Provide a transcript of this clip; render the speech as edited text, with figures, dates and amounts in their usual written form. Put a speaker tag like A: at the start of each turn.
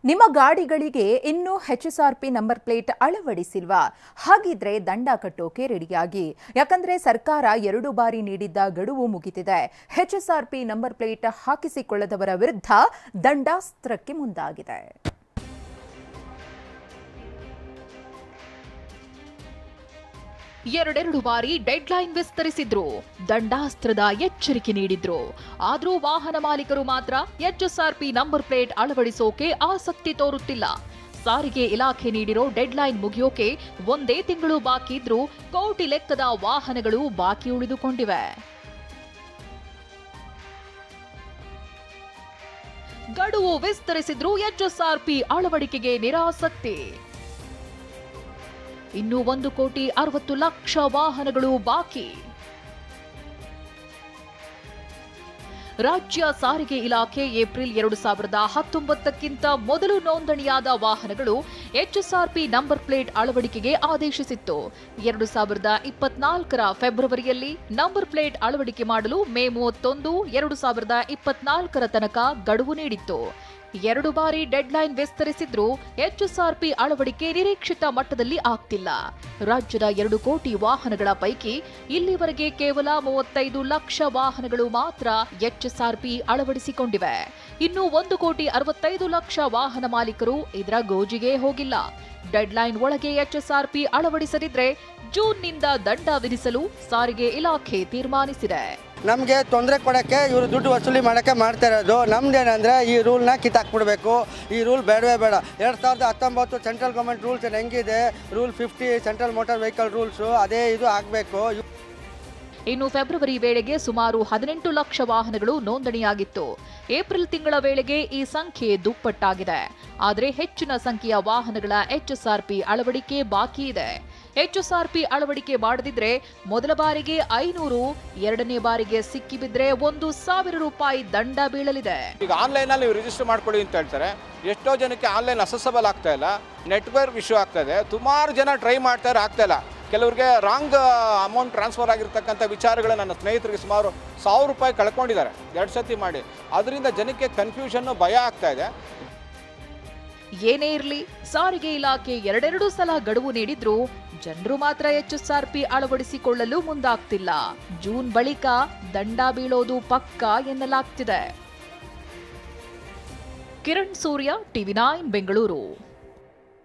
A: ನಿಮ್ಮ ಗಾಡಿಗಳಿಗೆ ಇನ್ನೂ HSRP number plate ಅಳವಡಿಸಿಲ್ವಾ? ಹಾಗಿದ್ರೆ ದಂಡ ಕಟ್ಟೋಕೆ ರೆಡಿಯಾಗಿ. ಯಾಕಂದ್ರೆ ಸರ್ಕಾರ 2 ಬಾರಿ ನೀಡಿದ್ದ ಗಡುವು ಮುಗಿದಿದೆ. HSRP ನಂಬರ್ ಪ್ಲೇಟ್ ಹಾಕಿಸಿಕೊಳ್ಳದವರ ವಿರುದ್ಧ ದಂಡಾಸ್ತ್ರಕ್ಕೆ ಮುಂದಾಗಿದೆ.
B: ಎರಡೆರಡು ಬಾರಿ ಡೆಡ್ಲೈನ್ ವಿಸ್ತರಿಸಿದ್ರು, ದಂಡಾಸ್ತ್ರದ ಎಚ್ಚರಿಕೆ ನೀಡಿದ್ರು. ಆದ್ರೂ ವಾಹನ ಮಾಲೀಕರು ಮಾತ್ರ HSRP ನಂಬರ್ ಪ್ಲೇಟ್ ಅಳವಡಿಸೋಕೆ ಆಸಕ್ತಿ ತೋರುತ್ತಿಲ್ಲ. ಸಾರಿಗೆ ಇಲಾಖೆ ನೀಡಿರೋ ಡೆಡ್ಲೈನ್ ಮುಗಿಯೋಕೆ 1 ತಿಂಗಳು ಬಾಕಿ ಇದ್ರೂ ಕೋಟಿ ಲೆಕ್ಕದ ವಾಹನಗಳು ಬಾಕಿ ಉಳಿದುಕೊಂಡಿವೆ. ಗಡುವು ವಿಸ್ತರಿಸಿದ್ರು HSRP ಅಳವಡಿಕೆಗೆ ನಿರಾಸಕ್ತಿ. ಇನ್ನು 1,60,00,000 ವಾಹನಗಳು ಬಾಕಿ. ರಾಜ್ಯ ಸಾರಿಗೆ ಇಲಾಖೆ ಏಪ್ರಿಲ್ 2019ಕ್ಕಿಂತ ಮೊದಲು ನೋಂದಣಿಯಾದ ವಾಹನಗಳು HSRP ನಂಬರ್ ಪ್ಲೇಟ್ ಅಳವಡಿಕೆಗೆ ಆದೇಶಿಸಿತ್ತು. 2024ರ ಫೆಬ್ರವರಿಯಲ್ಲಿ ನಂಬರ್ ಪ್ಲೇಟ್ ಅಳವಡಿಕೆ ಮಾಡಲು ಮೇ 31, 2024ರ ತನಕ ಗಡುವು ನೀಡಿತ್ತು. 2 ಬಾರಿ ಡೆಡ್ಲೈನ್ ವಿಸ್ತರಿಸಿದ್ರೂ HSRP ಅಳವಡಿಕೆ ನಿರೀಕ್ಷಿತ ಮಟ್ಟದಲ್ಲಿ ಆಗ್ತಿಲ್ಲ. ರಾಜ್ಯದ 2 ಕೋಟಿ ವಾಹನಗಳ ಪೈಕಿ ಇಲ್ಲಿವರೆಗೆ ಕೇವಲ 35 ಲಕ್ಷ ವಾಹನಗಳು ಮಾತ್ರ HSRP ಅಳವಡಿಸಿಕೊಂಡಿವೆ. ಇನ್ನು 1,65,00,000 ವಾಹನ ಮಾಲೀಕರು ಇದರ ಗೋಜಿಗೆ ಹೋಗಿಲ್ಲ. ಡೆಡ್ಲೈನ್ ಒಳಗೆ HSRP ಅಳವಡಿಸದಿದ್ರೆ ಜೂನ್ನಿಂದ ದಂಡ ವಿಧಿಸಲು ಸಾರಿಗೆ ಇಲಾಖೆ ತೀರ್ಮಾನಿಸಿದೆ.
C: ನಮಗೆ ತೊಂದರೆ ಕೊಡೋಕ್ಕೆ ಇವರು ದುಡ್ಡು ವಸೂಲಿ ಮಾಡೋಕ್ಕೆ ಮಾಡ್ತಾ ಇರೋದು. ನಮ್ದೇನೆಂದರೆ ಈ ರೂಲ್ನ ಕಿತ್ತಾಕ್ಬಿಡ್ಬೇಕು. ಈ ರೂಲ್ ಬೇಡವೇ ಬೇಡ. 2019 ಸೆಂಟ್ರಲ್ ಗೌರ್ಮೆಂಟ್ ರೂಲ್ಸ್ ಹೆಂಗಿದೆ, rule 50 central motor vehicle rules, ಅದೇ ಇದು ಆಗಬೇಕು.
B: ಇನ್ನು ಫೆಬ್ರವರಿ ವೇಳೆಗೆ ಸುಮಾರು 18 ಲಕ್ಷ ವಾಹನಗಳು ನೋಂದಣಿಯಾಗಿತ್ತು. ಏಪ್ರಿಲ್ ತಿಂಗಳ ವೇಳೆಗೆ ಈ ಸಂಖ್ಯೆ ದುಪ್ಪಟ್ಟಾಗಿದೆ. ಆದರೆ ಹೆಚ್ಚಿನ ಸಂಖ್ಯೆಯ ವಾಹನಗಳ HSRP ಅಳವಡಿಕೆ ಬಾಕಿ ಇದೆ. HSRP ಅಳವಡಿಕೆ ಮಾಡದಿದ್ರೆ ಮೊದಲ ಬಾರಿಗೆ 500, ಎರಡನೇ ಬಾರಿಗೆ ಸಿಕ್ಕಿಬಿದ್ರೆ 1,000 ರೂಪಾಯಿ ದಂಡ ಬೀಳಲಿದೆ.
D: ಈಗ ಆನ್ಲೈನಲ್ಲಿ ನೀವು ರಿಜಿಸ್ಟರ್ ಮಾಡ್ಕೊಳ್ಳಿ ಅಂತ ಹೇಳ್ತಾರೆ. ಎಷ್ಟೋ ಜನಕ್ಕೆ ಆನ್ಲೈನ್ ಅಸೆಸಬಲ್ ಆಗ್ತಾ ಇಲ್ಲ, ನೆಟ್ವರ್ಕ್ ಇಶ್ಯೂ ಆಗ್ತಾ ಇದೆ. ಸುಮಾರು ಜನ ಟ್ರೈ ಮಾಡ್ತಾರೆ, ಆಗ್ತಾ ಇಲ್ಲ. ಕೆಲವರಿಗೆ ರಾಂಗ್ ಅಮೌಂಟ್ ಟ್ರಾನ್ಸ್ಫರ್ ಆಗಿರ್ತಕ್ಕಂಥ ವಿಚಾರಗಳು ನನ್ನ ಸ್ನೇಹಿತರಿಗೆ ಸುಮಾರು 1,000 ರೂಪಾಯಿ ಕಳ್ಕೊಂಡಿದ್ದಾರೆ 2 ಸತಿ ಮಾಡಿ. ಅದರಿಂದ ಜನಕ್ಕೆ ಕನ್ಫ್ಯೂಷನ್, ಭಯ ಆಗ್ತಾ ಇದೆ.
B: ಏನೇ ಇರಲಿ, ಸಾರಿಗೆ ಇಲಾಖೆ 2 ಸಲ ಗಡುವು ನೀಡಿದ್ರು ಜನರು ಮಾತ್ರ HSRP ಅಳವಡಿಸಿಕೊಳ್ಳಲು ಮುಂದಾಗ್ತಿಲ್ಲ. ಜೂನ್ ಬಳಿಕ ದಂಡ ಬೀಳೋದು ಪಕ್ಕಾ ಎನ್ನಲಾಗ್ತಿದೆ. ಕಿರಣ್ ಸೂರ್ಯ, TV9 ಬೆಂಗಳೂರು.